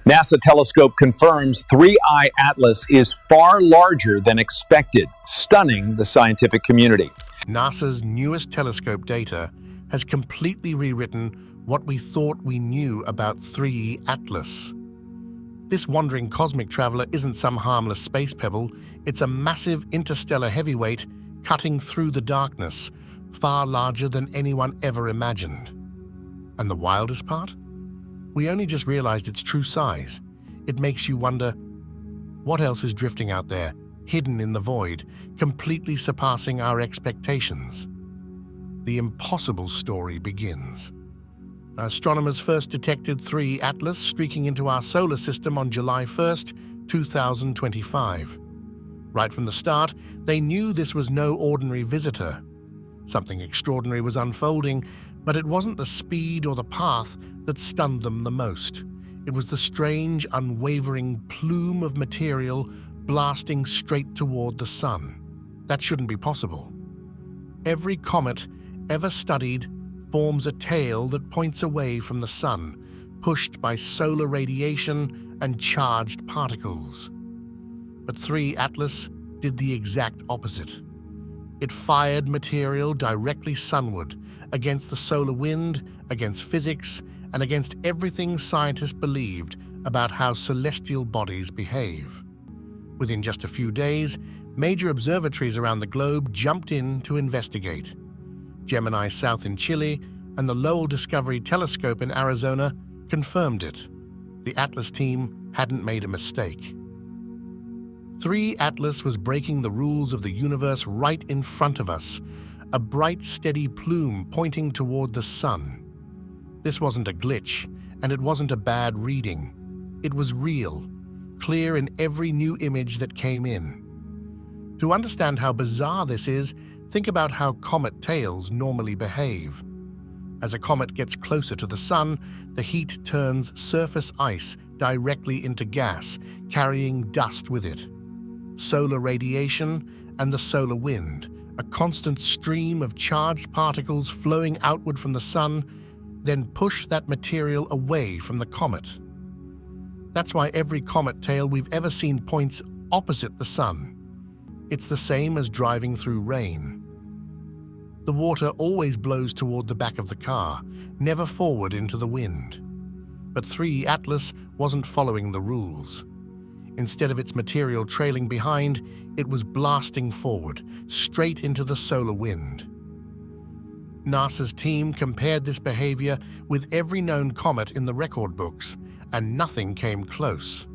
NASA telescope confirms 3I Atlas is far larger than expected, stunning the scientific community. NASA's newest telescope data has completely rewritten what we thought we knew about 3I Atlas. This wandering cosmic traveler isn't some harmless space pebble, it's a massive interstellar heavyweight cutting through the darkness, far larger than anyone ever imagined. And the wildest part? We only just realized its true size. It makes you wonder, what else is drifting out there, hidden in the void, completely surpassing our expectations? The impossible story begins. Astronomers first detected 3I Atlas streaking into our solar system on July 1st, 2025. Right from the start, they knew this was no ordinary visitor. Something extraordinary was unfolding, but it wasn't the speed or the path that stunned them the most. It was the strange, unwavering plume of material blasting straight toward the sun. That shouldn't be possible. Every comet ever studied forms a tail that points away from the sun, pushed by solar radiation and charged particles. But 3I Atlas did the exact opposite. It fired material directly sunward, against the solar wind, against physics, and against everything scientists believed about how celestial bodies behave. Within just a few days, major observatories around the globe jumped in to investigate. Gemini South in Chile and the Lowell Discovery Telescope in Arizona confirmed it. The Atlas team hadn't made a mistake. 3I Atlas was breaking the rules of the universe right in front of us, a bright, steady plume pointing toward the sun. This wasn't a glitch, and it wasn't a bad reading. It was real, clear in every new image that came in. To understand how bizarre this is, think about how comet tails normally behave. As a comet gets closer to the sun, the heat turns surface ice directly into gas, carrying dust with it. Solar radiation and the solar wind, a constant stream of charged particles flowing outward from the sun, then push that material away from the comet. That's why every comet tail we've ever seen points opposite the sun. It's the same as driving through rain. The water always blows toward the back of the car, never forward into the wind. But 3I Atlas wasn't following the rules. Instead of its material trailing behind, it was blasting forward, straight into the solar wind. NASA's team compared this behavior with every known comet in the record books, and nothing came close.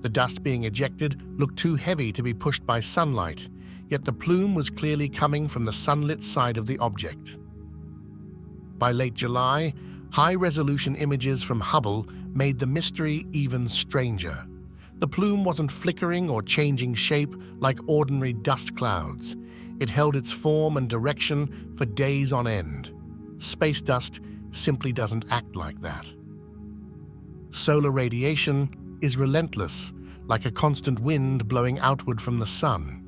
The dust being ejected looked too heavy to be pushed by sunlight, yet the plume was clearly coming from the sunlit side of the object. By late July, high-resolution images from Hubble made the mystery even stranger. The plume wasn't flickering or changing shape like ordinary dust clouds. It held its form and direction for days on end. Space dust simply doesn't act like that. Solar radiation is relentless, like a constant wind blowing outward from the sun.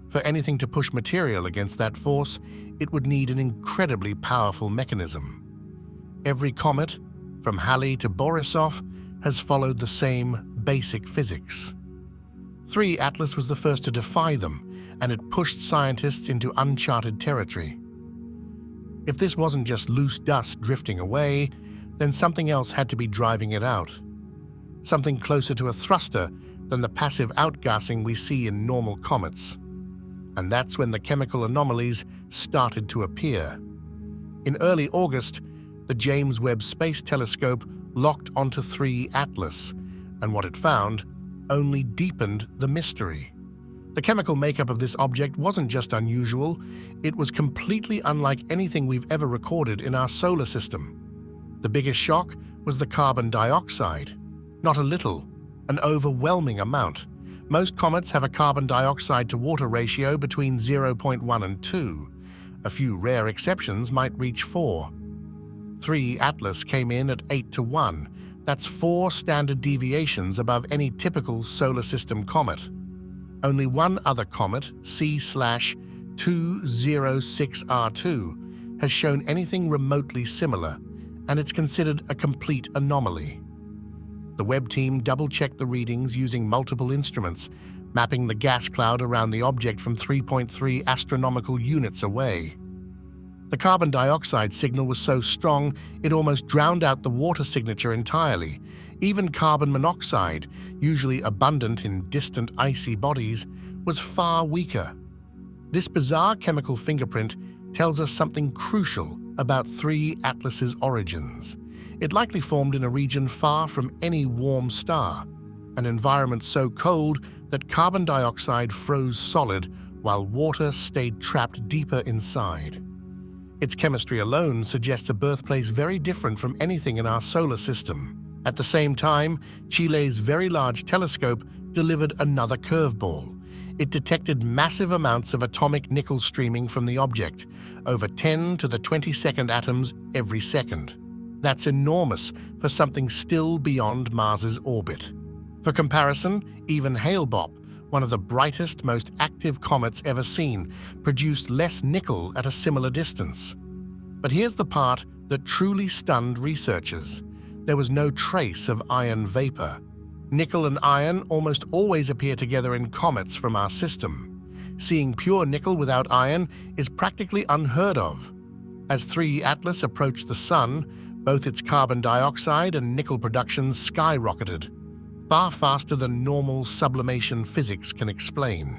For anything to push material against that force, it would need an incredibly powerful mechanism. Every comet, from Halley to Borisov, has followed the same basic physics. 3I Atlas was the first to defy them, and it pushed scientists into uncharted territory. If this wasn't just loose dust drifting away, then something else had to be driving it out. Something closer to a thruster than the passive outgassing we see in normal comets. And that's when the chemical anomalies started to appear. In early August, the James Webb Space Telescope locked onto 3I Atlas, and what it found only deepened the mystery. The chemical makeup of this object wasn't just unusual, it was completely unlike anything we've ever recorded in our solar system. The biggest shock was the carbon dioxide. Not a little, an overwhelming amount. Most comets have a carbon dioxide to water ratio between 0.1 and 2. A few rare exceptions might reach 4. 3I Atlas came in at 8-1. That's 4 standard deviations above any typical solar system comet. Only one other comet, C/206R2, has shown anything remotely similar, and it's considered a complete anomaly. The Webb team double-checked the readings using multiple instruments, mapping the gas cloud around the object from 3.3 astronomical units away. The carbon dioxide signal was so strong it almost drowned out the water signature entirely. Even carbon monoxide, usually abundant in distant icy bodies, was far weaker. This bizarre chemical fingerprint tells us something crucial about 3 Atlas's origins. It likely formed in a region far from any warm star, an environment so cold that carbon dioxide froze solid while water stayed trapped deeper inside. Its chemistry alone suggests a birthplace very different from anything in our solar system. At the same time, Chile's Very Large Telescope delivered another curveball. It detected massive amounts of atomic nickel streaming from the object, over 10 to the 22nd atoms every second. That's enormous for something still beyond Mars's orbit. For comparison, even Hale-Bopp, one of the brightest, most active comets ever seen, produced less nickel at a similar distance. But here's the part that truly stunned researchers. There was no trace of iron vapor. Nickel and iron almost always appear together in comets from our system. Seeing pure nickel without iron is practically unheard of. As 3 Atlas approached the Sun, both its carbon dioxide and nickel productions skyrocketed, far faster than normal sublimation physics can explain.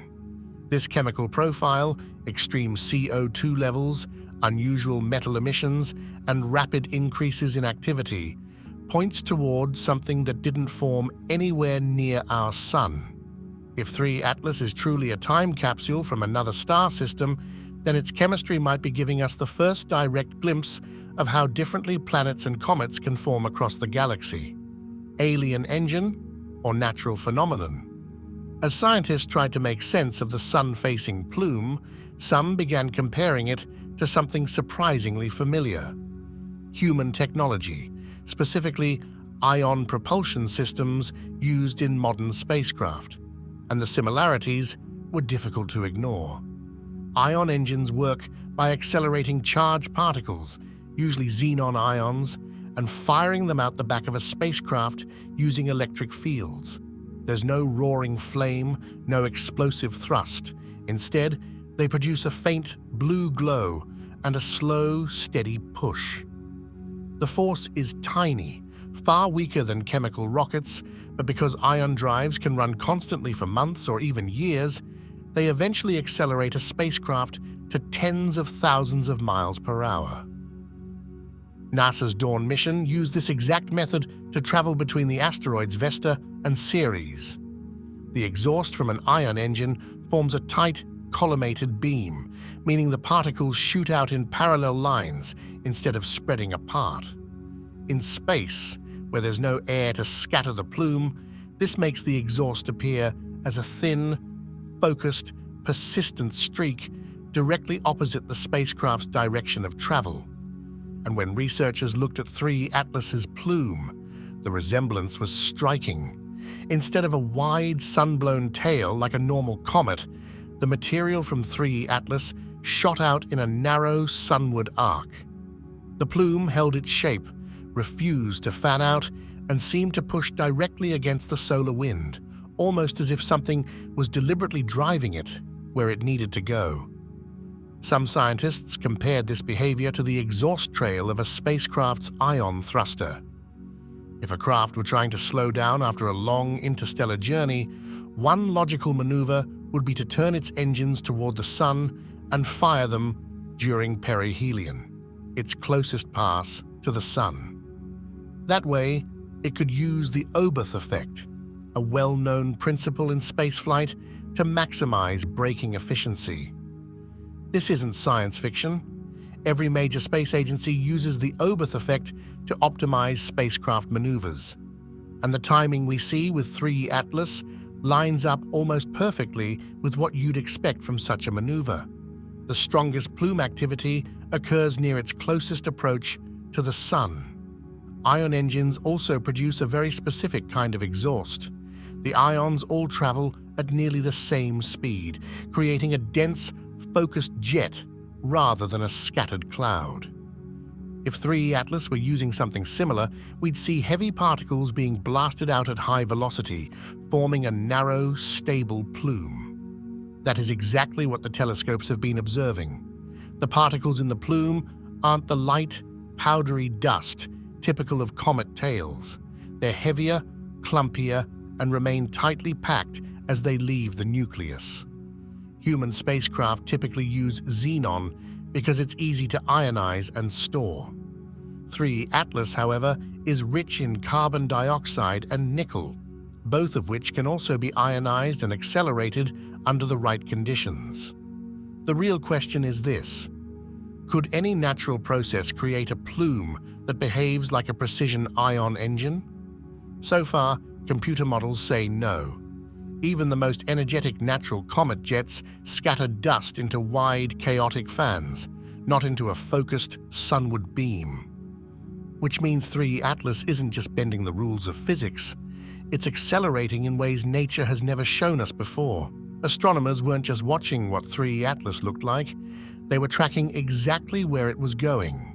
This chemical profile, extreme CO2 levels, unusual metal emissions, and rapid increases in activity, points towards something that didn't form anywhere near our Sun. If 3 Atlas is truly a time capsule from another star system, then its chemistry might be giving us the first direct glimpse of how differently planets and comets can form across the galaxy. Alien engine or natural phenomenon? As scientists tried to make sense of the sun-facing plume, some began comparing it to something surprisingly familiar: human technology, specifically ion propulsion systems used in modern spacecraft. And the similarities were difficult to ignore. Ion engines work by accelerating charged particles, usually xenon ions, and firing them out the back of a spacecraft using electric fields. There's no roaring flame, no explosive thrust. Instead, they produce a faint blue glow and a slow, steady push. The force is tiny, far weaker than chemical rockets, but because ion drives can run constantly for months or even years, they eventually accelerate a spacecraft to tens of thousands of miles per hour. NASA's Dawn mission used this exact method to travel between the asteroids Vesta and Ceres. The exhaust from an ion engine forms a tight, collimated beam, meaning the particles shoot out in parallel lines instead of spreading apart. In space, where there's no air to scatter the plume, this makes the exhaust appear as a thin, focused, persistent streak directly opposite the spacecraft's direction of travel. And when researchers looked at 3 Atlas's plume, the resemblance was striking. Instead of a wide, sun-blown tail like a normal comet, the material from 3 Atlas shot out in a narrow sunward arc. The plume held its shape, refused to fan out, and seemed to push directly against the solar wind, almost as if something was deliberately driving it where it needed to go. Some scientists compared this behavior to the exhaust trail of a spacecraft's ion thruster. If a craft were trying to slow down after a long interstellar journey, one logical maneuver would be to turn its engines toward the Sun and fire them during perihelion, its closest pass to the Sun. That way, it could use the Oberth effect, a well-known principle in spaceflight, to maximize braking efficiency. This isn't science fiction. Every major space agency uses the Oberth effect to optimize spacecraft maneuvers. And the timing we see with 3 Atlas lines up almost perfectly with what you'd expect from such a maneuver. The strongest plume activity occurs near its closest approach to the Sun. Ion engines also produce a very specific kind of exhaust. The ions all travel at nearly the same speed, creating a dense, focused jet rather than a scattered cloud. If 3E Atlas were using something similar, we'd see heavy particles being blasted out at high velocity, forming a narrow, stable plume. That is exactly what the telescopes have been observing. The particles in the plume aren't the light, powdery dust typical of comet tails. They're heavier, clumpier, and remain tightly packed as they leave the nucleus. Human spacecraft typically use xenon because it's easy to ionize and store. 3E Atlas, however, is rich in carbon dioxide and nickel, both of which can also be ionized and accelerated under the right conditions. The real question is this: could any natural process create a plume that behaves like a precision ion engine? So far, computer models say no. Even the most energetic natural comet jets scatter dust into wide, chaotic fans, not into a focused, sunward beam. Which means 3E Atlas isn't just bending the rules of physics, it's accelerating in ways nature has never shown us before. Astronomers weren't just watching what 3E Atlas looked like, they were tracking exactly where it was going.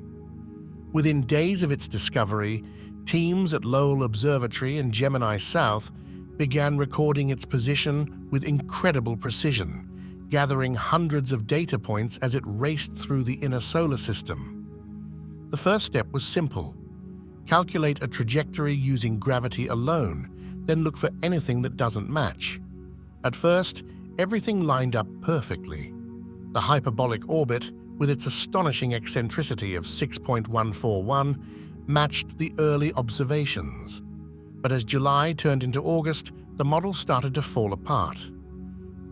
Within days of its discovery, teams at Lowell Observatory and Gemini South began recording its position with incredible precision, gathering hundreds of data points as it raced through the inner solar system. The first step was simple: calculate a trajectory using gravity alone, then look for anything that doesn't match. At first, everything lined up perfectly. The hyperbolic orbit, with its astonishing eccentricity of 6.141, matched the early observations. But as July turned into August, the model started to fall apart.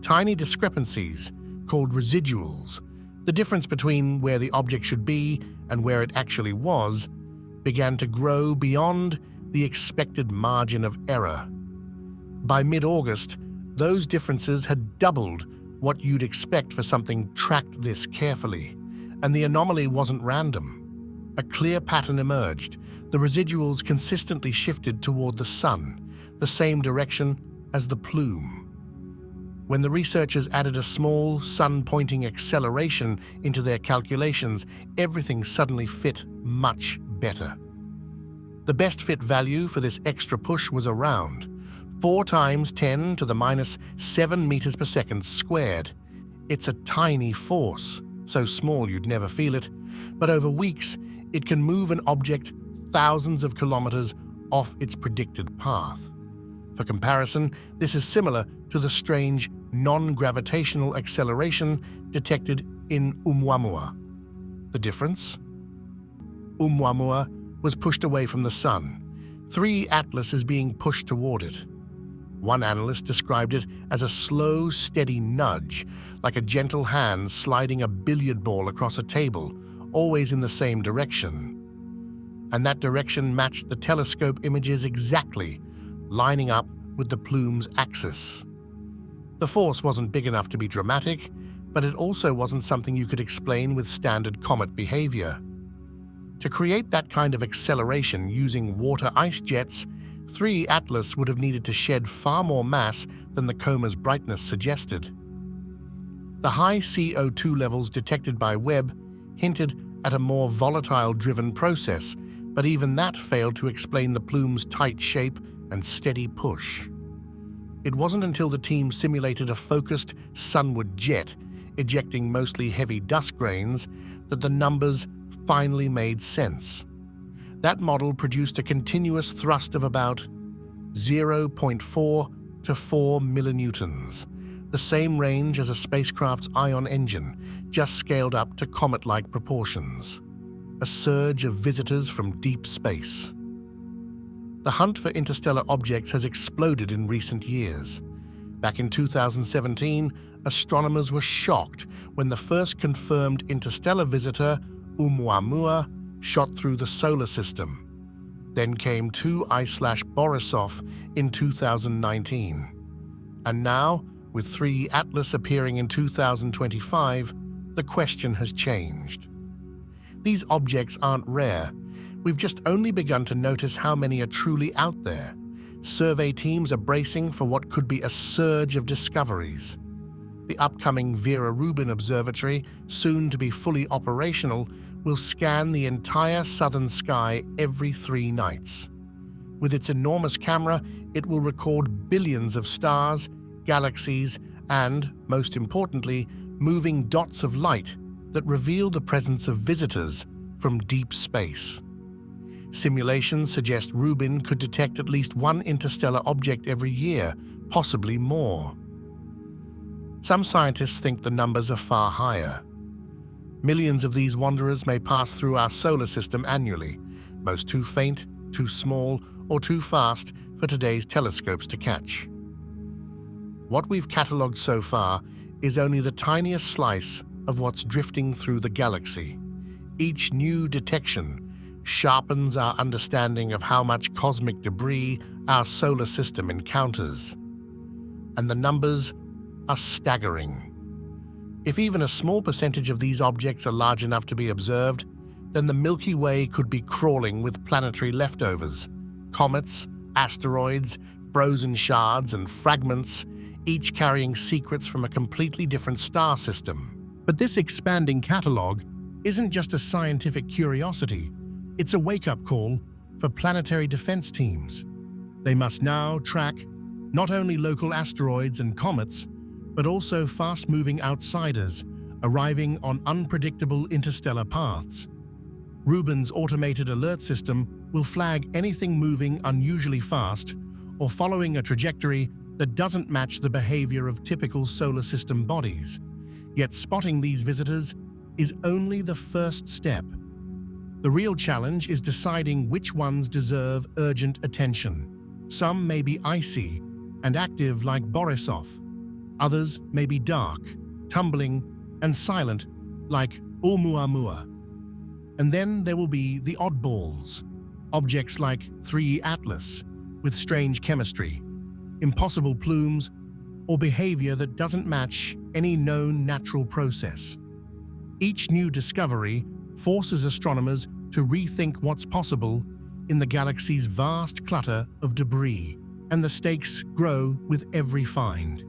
Tiny discrepancies, called residuals, the difference between where the object should be and where it actually was, began to grow beyond the expected margin of error. By mid-August, those differences had doubled what you'd expect for something tracked this carefully, and the anomaly wasn't random. A clear pattern emerged. The residuals consistently shifted toward the sun, the same direction as the plume. When the researchers added a small, sun-pointing acceleration into their calculations, everything suddenly fit much better. The best fit value for this extra push was around 4 times 10 to the minus 7 meters per second squared. It's a tiny force, so small you'd never feel it, but over weeks, it can move an object thousands of kilometers off its predicted path. For comparison, this is similar to the strange non-gravitational acceleration detected in Oumuamua. The difference? Oumuamua was pushed away from the sun. 3E Atlas is being pushed toward it. One analyst described it as a slow, steady nudge, like a gentle hand sliding a billiard ball across a table, always in the same direction. And that direction matched the telescope images exactly, lining up with the plume's axis. The force wasn't big enough to be dramatic, but it also wasn't something you could explain with standard comet behavior. To create that kind of acceleration using water ice jets, 3E Atlas would have needed to shed far more mass than the coma's brightness suggested. The high CO2 levels detected by Webb hinted at a more volatile-driven process, but even that failed to explain the plume's tight shape and steady push. It wasn't until the team simulated a focused sunward jet, ejecting mostly heavy dust grains, that the numbers finally made sense. That model produced a continuous thrust of about 0.4 to 4 millinewtons, the same range as a spacecraft's ion engine, just scaled up to comet-like proportions. A surge of visitors from deep space. The hunt for interstellar objects has exploded in recent years. Back in 2017, astronomers were shocked when the first confirmed interstellar visitor, Oumuamua, shot through the solar system. Then came 2I/Borisov in 2019. And now, with 3E Atlas appearing in 2025, the question has changed. These objects aren't rare. We've just only begun to notice how many are truly out there. Survey teams are bracing for what could be a surge of discoveries. The upcoming Vera Rubin Observatory, soon to be fully operational, will scan the entire southern sky every 3 nights. With its enormous camera, it will record billions of stars, galaxies, and, most importantly, moving dots of light that reveal the presence of visitors from deep space. Simulations suggest Rubin could detect at least one interstellar object every year, possibly more. Some scientists think the numbers are far higher. Millions of these wanderers may pass through our solar system annually, most too faint, too small, or too fast for today's telescopes to catch. What we've catalogued so far is only the tiniest slice of what's drifting through the galaxy. Each new detection sharpens our understanding of how much cosmic debris our solar system encounters. And the numbers are staggering. If even a small percentage of these objects are large enough to be observed, then the Milky Way could be crawling with planetary leftovers, comets, asteroids, frozen shards, and fragments, each carrying secrets from a completely different star system. But this expanding catalogue isn't just a scientific curiosity, it's a wake-up call for planetary defense teams. They must now track not only local asteroids and comets, but also fast-moving outsiders arriving on unpredictable interstellar paths. Rubin's automated alert system will flag anything moving unusually fast or following a trajectory that doesn't match the behavior of typical solar system bodies. Yet spotting these visitors is only the first step. The real challenge is deciding which ones deserve urgent attention. Some may be icy and active like Borisov. Others may be dark, tumbling, and silent like Oumuamua. And then there will be the oddballs, objects like 3E Atlas with strange chemistry, impossible plumes, or behavior that doesn't match any known natural process. Each new discovery forces astronomers to rethink what's possible in the galaxy's vast clutter of debris, and the stakes grow with every find.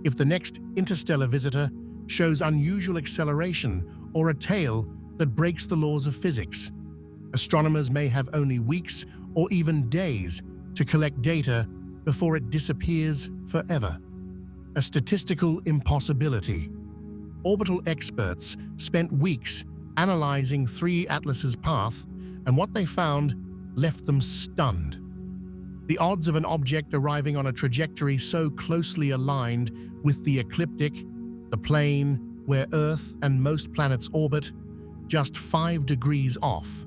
If the next interstellar visitor shows unusual acceleration or a tail that breaks the laws of physics, astronomers may have only weeks or even days to collect data before it disappears forever. A statistical impossibility. Orbital experts spent weeks analyzing 3 Atlas's path, and what they found left them stunned. The odds of an object arriving on a trajectory so closely aligned with the ecliptic, the plane where Earth and most planets orbit, just 5 degrees off,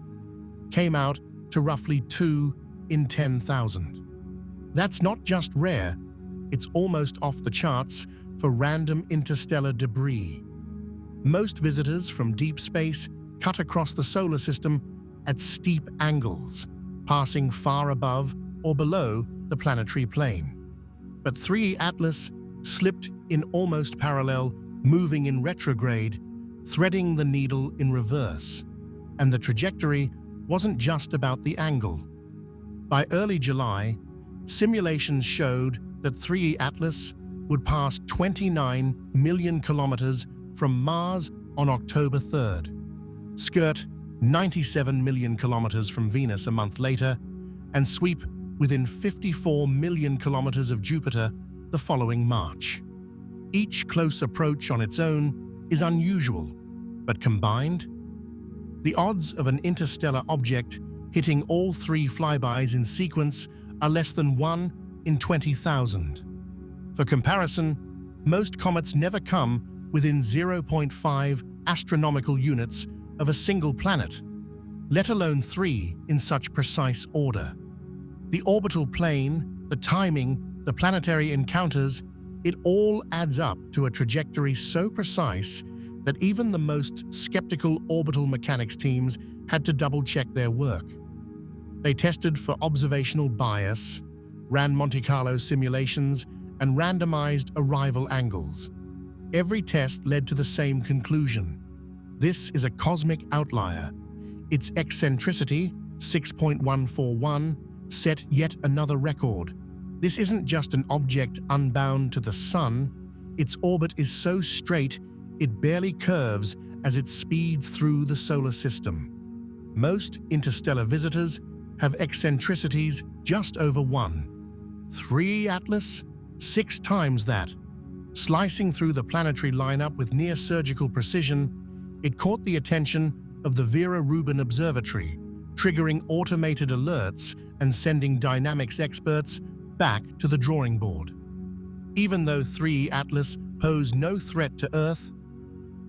came out to roughly 2 in 10,000. That's not just rare, it's almost off the charts for random interstellar debris. Most visitors from deep space cut across the solar system at steep angles, passing far above or below the planetary plane. But 3 Atlas slipped in almost parallel, moving in retrograde, threading the needle in reverse. And the trajectory wasn't just about the angle. By early July, simulations showed that 3 Atlas would pass 29 million kilometers from Mars on October 3rd, skirt 97 million kilometers from Venus a month later, and sweep within 54 million kilometers of Jupiter the following March. Each close approach on its own is unusual, but combined, the odds of an interstellar object hitting all 3 flybys in sequence are less than 1 in 20,000. For comparison, most comets never come within 0.5 astronomical units of a single planet, let alone 3 in such precise order. The orbital plane, the timing, the planetary encounters, it all adds up to a trajectory so precise that even the most skeptical orbital mechanics teams had to double-check their work. They tested for observational bias, ran Monte Carlo simulations, and randomized arrival angles. Every test led to the same conclusion. This is a cosmic outlier. Its eccentricity, 6.141, set yet another record. This isn't just an object unbound to the sun. Its orbit is so straight it barely curves as it speeds through the solar system. Most interstellar visitors have eccentricities just over 1. 3 Atlas, 6 times that. Slicing through the planetary lineup with near-surgical precision, it caught the attention of the Vera Rubin Observatory, triggering automated alerts and sending dynamics experts back to the drawing board. Even though 3 Atlas posed no threat to Earth,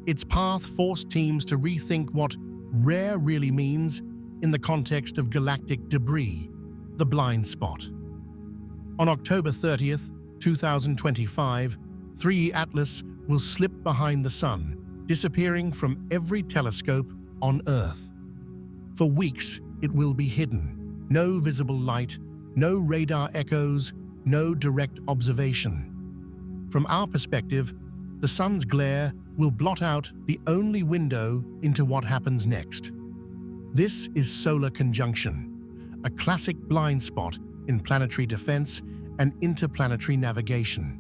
its path forced teams to rethink what rare really means in the context of galactic debris, the blind spot. On October 30th, 2025, 3 Atlas will slip behind the Sun, disappearing from every telescope on Earth. For weeks, it will be hidden. No visible light, no radar echoes, no direct observation. From our perspective, the Sun's glare will blot out the only window into what happens next. This is solar conjunction, a classic blind spot in planetary defense and interplanetary navigation.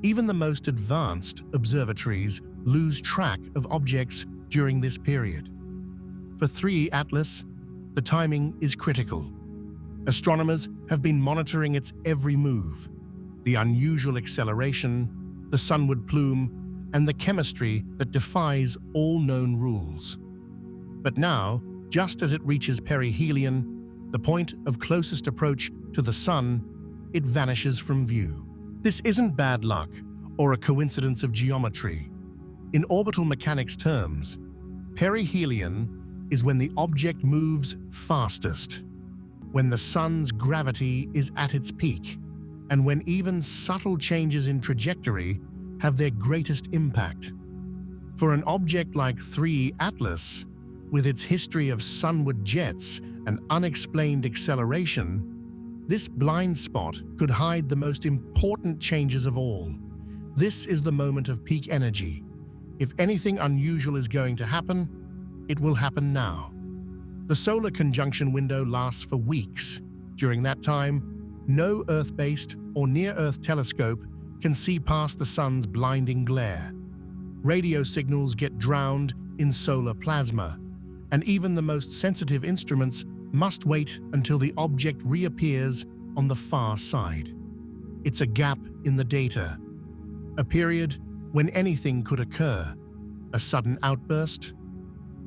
Even the most advanced observatories lose track of objects during this period. For 3 Atlas, the timing is critical. Astronomers have been monitoring its every move, the unusual acceleration, the sunward plume, and the chemistry that defies all known rules. But now, just as it reaches perihelion, the point of closest approach to the Sun, it vanishes from view. This isn't bad luck or a coincidence of geometry. In orbital mechanics terms, perihelion is when the object moves fastest, when the Sun's gravity is at its peak, and when even subtle changes in trajectory have their greatest impact. For an object like 3 Atlas, with its history of sunward jets and unexplained acceleration, this blind spot could hide the most important changes of all. This is the moment of peak energy. If anything unusual is going to happen, it will happen now. The solar conjunction window lasts for weeks. During that time, no Earth-based or near-Earth telescope can see past the Sun's blinding glare. Radio signals get drowned in solar plasma, and even the most sensitive instruments must wait until the object reappears on the far side. It's a gap in the data, a period when anything could occur: a sudden outburst,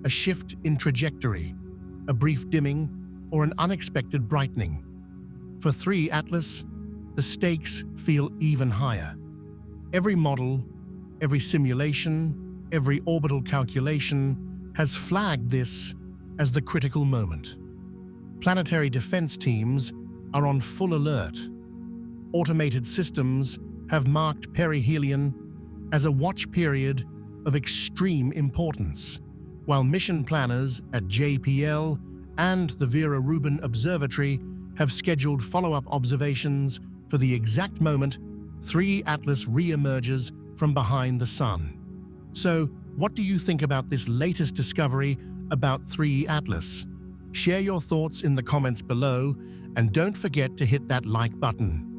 a shift in trajectory, a brief dimming, or an unexpected brightening. For 3 Atlas, the stakes feel even higher. Every model, every simulation, every orbital calculation has flagged this as the critical moment. Planetary defense teams are on full alert. Automated systems have marked perihelion as a watch period of extreme importance, while mission planners at JPL and the Vera Rubin Observatory have scheduled follow-up observations for the exact moment 3 Atlas re-emerges from behind the Sun. So, what do you think about this latest discovery about 3 Atlas? Share your thoughts in the comments below, and don't forget to hit that like button.